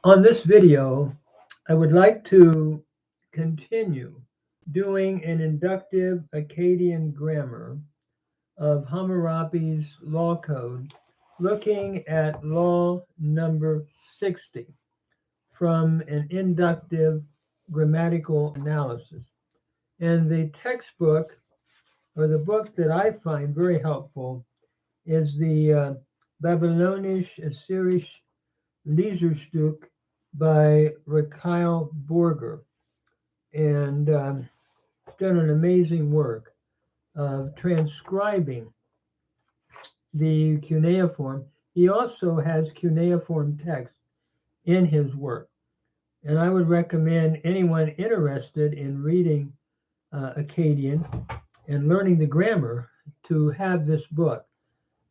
On this video, I would like to continue doing an inductive Akkadian grammar of Hammurabi's law code, looking at law number 60 from an inductive grammatical analysis. And the textbook, or the book that I find very helpful, is the Babylonisch-Assyrisch Leserstück by Raquel Borger, and done an amazing work of transcribing the cuneiform. He also has cuneiform text in his work, and I would recommend anyone interested in reading Akkadian and learning the grammar to have this book.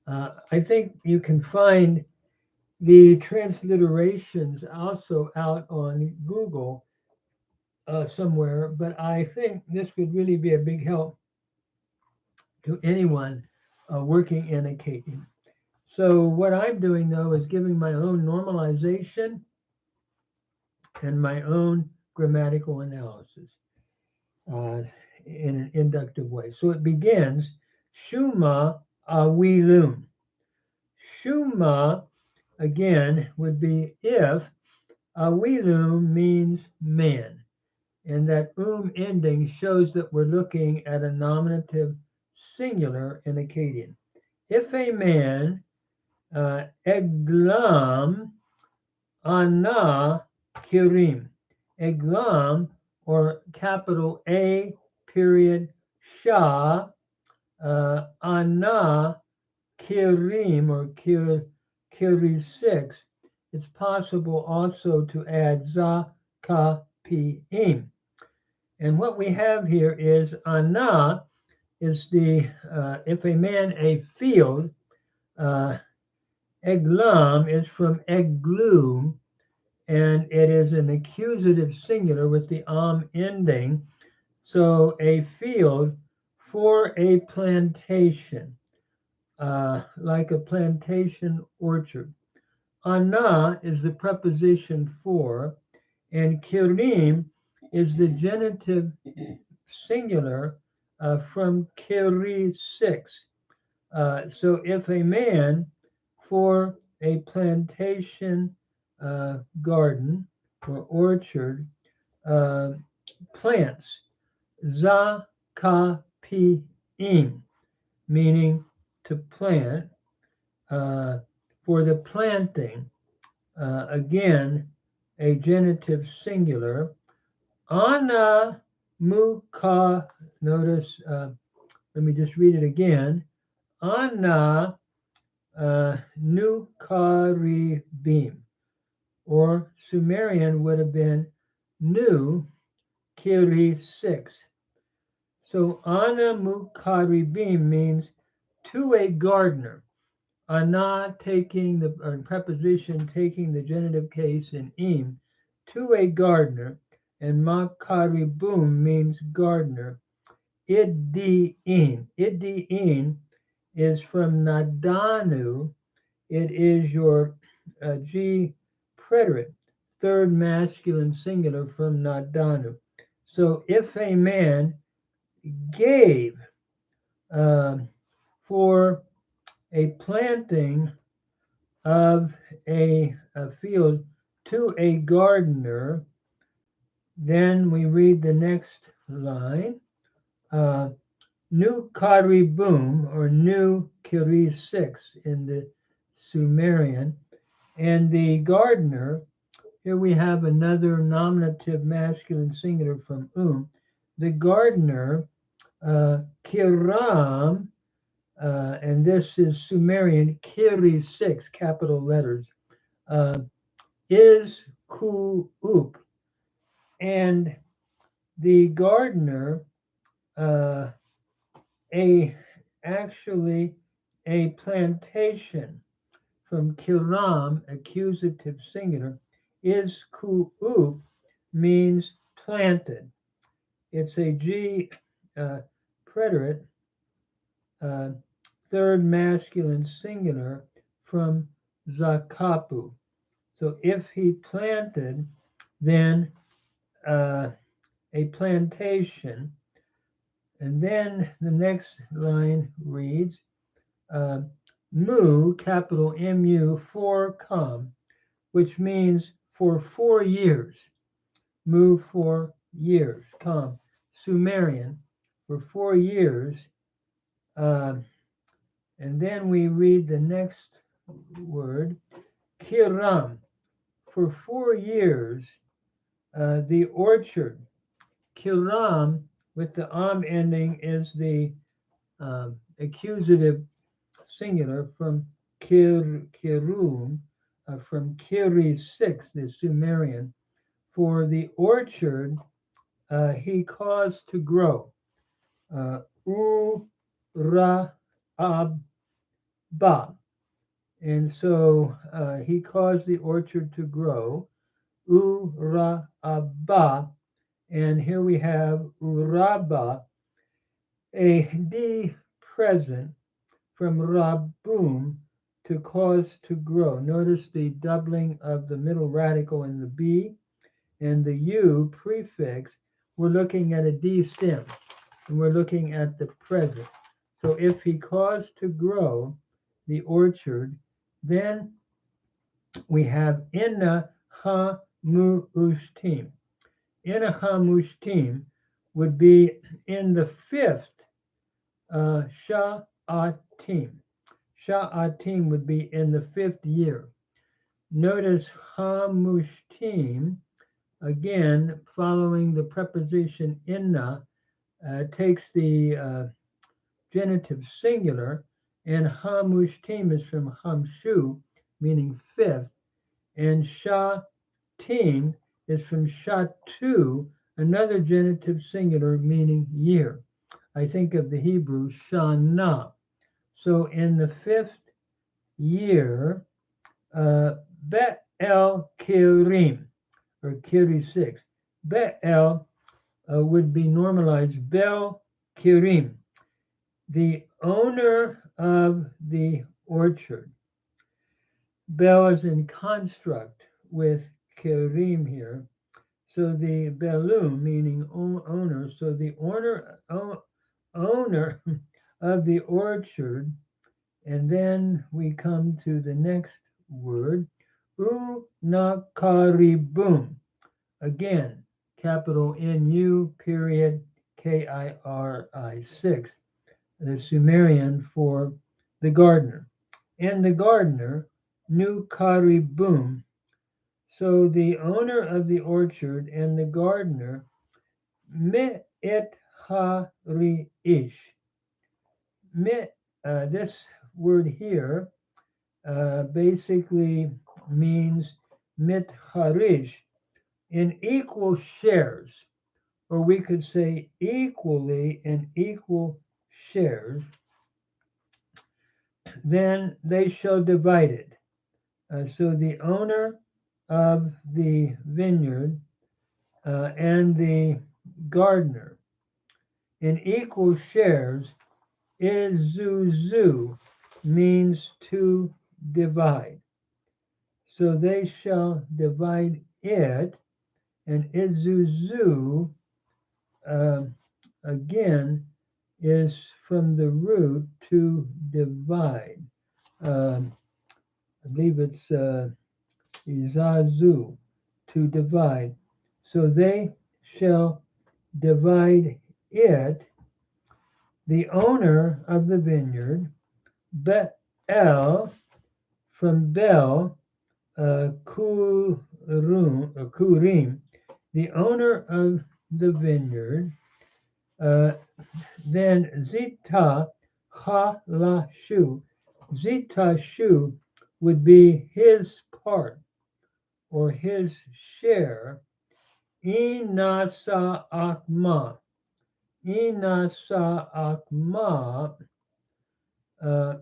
I think you can find the transliterations also out on Google somewhere, but I think this would really be a big help to anyone working in Akkadian. So what I'm doing though is giving my own normalization and my own grammatical analysis uh, in an inductive way. So it begins, Shuma awilum. Shuma, again, would be if awilum means man. And that ending shows that we're looking at a nominative singular in Akkadian. If a man, eglam ana kirim, eglam, or capital A period sha, ana kirim, or kiri 6, it's possible also to add za ka pim. And what we have here is ana is the, if a man, a field, eglam is from eglum, and it is an accusative singular with the ending. So a field for a plantation, like a plantation orchard. Ana is the preposition for, and kirim is the genitive singular from kiri 6. So if a man for a plantation garden or orchard plants za ka pi im, meaning to plant, for the planting, again, a genitive singular. Ana muka, notice, let me just read it again. Ana nukaribim, or Sumerian would have been nu kiri 6. So ana mukaribim means to a gardener. Ana taking the preposition taking the genitive case in im, to a gardener, and makaribum means gardener. Iddi'in. Iddi'in is from nadanu. It is your G preterite, third masculine singular from nadanu. So if a man gave for a planting of a field to a gardener, then we read the next line, Nu karibum, or Nu kiri 6 in the Sumerian, and the gardener, here we have another nominative masculine singular from the gardener, kiram, and this is Sumerian, kiri 6, capital letters, is ku'up, and the gardener, actually a plantation from kiram, accusative singular, is ku'up, means planted. It's a G preterite, third masculine singular from zakapu. So if he planted, then a plantation. And then the next line reads, mu, capital M-U, for com, which means for 4 years. Mu for years, com, Sumerian, for 4 years. And then we read the next word, kiram, for 4 years, the orchard. Kiram, with the am ending, is the accusative singular from kirum, from kiri 6, the Sumerian. For the orchard, he caused to grow. U-ra-ab-ba. And so he caused the orchard to grow. U-ra-ab-ba. And here we have uraba, a D present from rabum, to cause to grow. Notice the doubling of the middle radical in the B and the U prefix. We're looking at a D stem, and we're looking at the present. So if he caused to grow the orchard, then we have inna ha mu ushtim. Inna ha mushtim would be in the 5th sha'atim. Sha'atim would be in the 5th year. Notice hamushtim, again, following the preposition inna, takes the genitive singular, and hamushtim is from hamshu, meaning 5th, and sha'tim is from shatu, another genitive singular meaning year. I think of the Hebrew shana. So in the 5th year, Be'el Kirim, or Kiri 6. Be'el would be normalized Bel Kirim, the owner of the orchard. Bel is in construct with Kirim here. So the Belum, meaning owner, so the owner of the orchard. And then we come to the next word, unakaribum. Again, capital N-U, period, K-I-R-I 6, the Sumerian for the gardener. And the gardener, nukaribum. So the owner of the orchard and the gardener, me et ha-ri-ish. This word here basically means mitharish, in equal shares, or we could say equally in equal shares, then they shall divide it. So the owner of the vineyard and the gardener in equal shares, izuzu, means to divide. So they shall divide it, and izuzu again is from the root to divide. I believe it's izazu, to divide. So they shall divide it, the owner of the vineyard, Be'el, from Bel, Kurim, the owner of the vineyard, then Zita Ha La Shu. Zita Shu would be his part or his share. Inasa Akma. Inasa Akma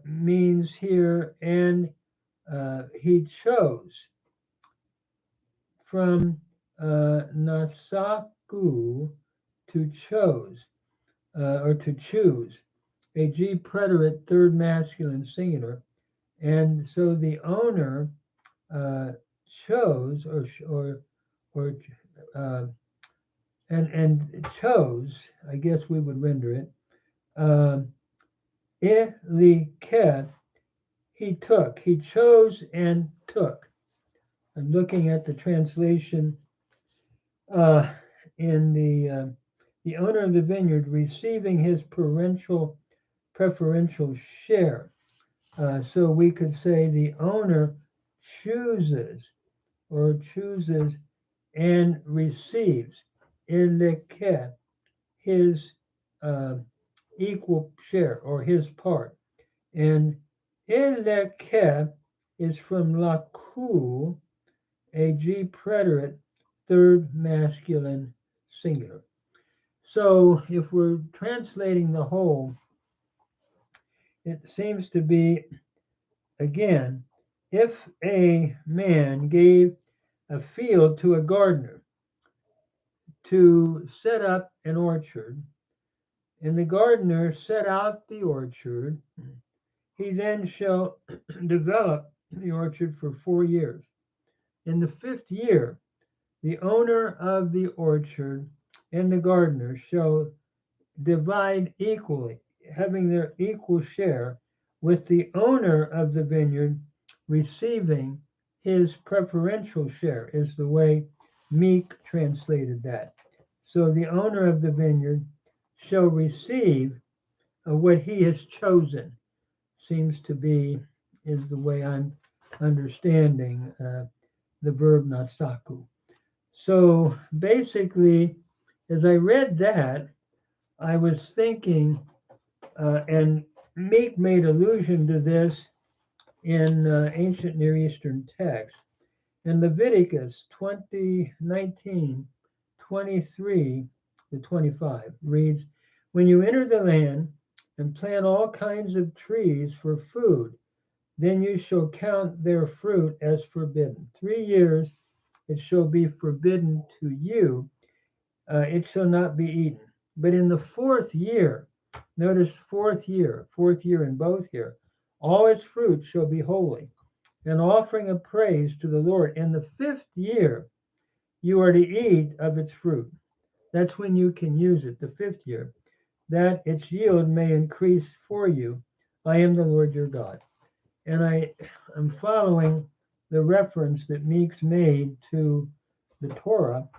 means here, and he chose from nasaku, to chose, or to choose, a G preterite, third masculine singular. And so the owner chose or uh, and chose, I guess we would render it, ilike, he took, he chose and took. I'm looking at the translation uh, in the owner of the vineyard receiving his preferential share. So we could say the owner chooses and receives ilike, his uh, equal share or his part. And ilike is from laku, a G preterite, third masculine singular. So if we're translating the whole, it seems to be, again, if a man gave a field to a gardener to set up an orchard, and the gardener set out the orchard, he then shall develop the orchard for 4 years. In the 5th year, the owner of the orchard and the gardener shall divide equally, having their equal share, with the owner of the vineyard receiving his preferential share, is the way Meek translated that. So the owner of the vineyard shall receive what he has chosen, seems to be, is the way I'm understanding the verb nasaku. So basically, as I read that, I was thinking, and Meek made allusion to this in ancient Near Eastern texts. In Leviticus 20:19-23 to 25 reads, "When you enter the land and plant all kinds of trees for food, then you shall count their fruit as forbidden. 3 years it shall be forbidden to you, it shall not be eaten. But in the 4th year," notice 4th year in both here, "all its fruit shall be holy, an offering of praise to the Lord. In the 5th year, you are to eat of its fruit." That's when you can use it, the 5th year, "that its yield may increase for you. I am the Lord your God." And I am following the reference that Meeks made to the Torah,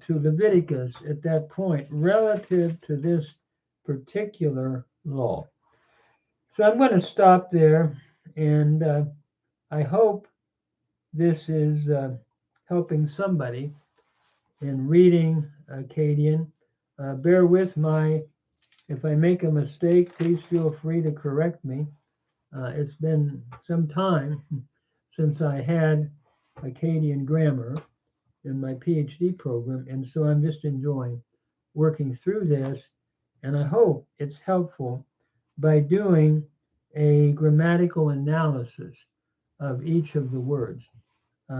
to Leviticus at that point, relative to this particular law. So I'm going to stop there, and I hope this is helping somebody in reading Akkadian. Bear with if I make a mistake, please feel free to correct me. It's been some time since I had Akkadian grammar in my PhD program, and so I'm just enjoying working through this, and I hope it's helpful by doing a grammatical analysis of each of the words.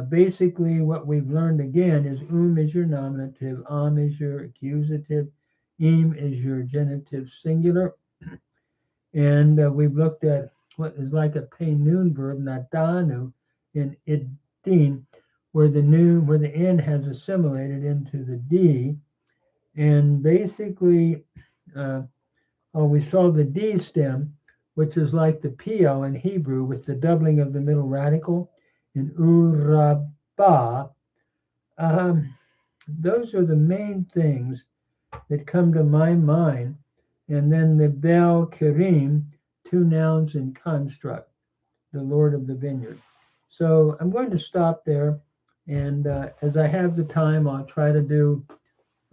Basically, what we've learned again is is your nominative, is your accusative, is your genitive singular, and we've looked at what is like a pay-noon verb, natanu, in idin, where the N has assimilated into the D, and basically, we saw the D stem, which is like the PL in Hebrew with the doubling of the middle radical in uraba. Those are the main things that come to my mind. And then the Bel Kerim, 2 nouns in construct, the Lord of the vineyard. So I'm going to stop there. And as I have the time, I'll try to do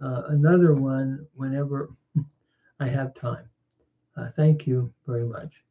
another one whenever I have time. Thank you very much.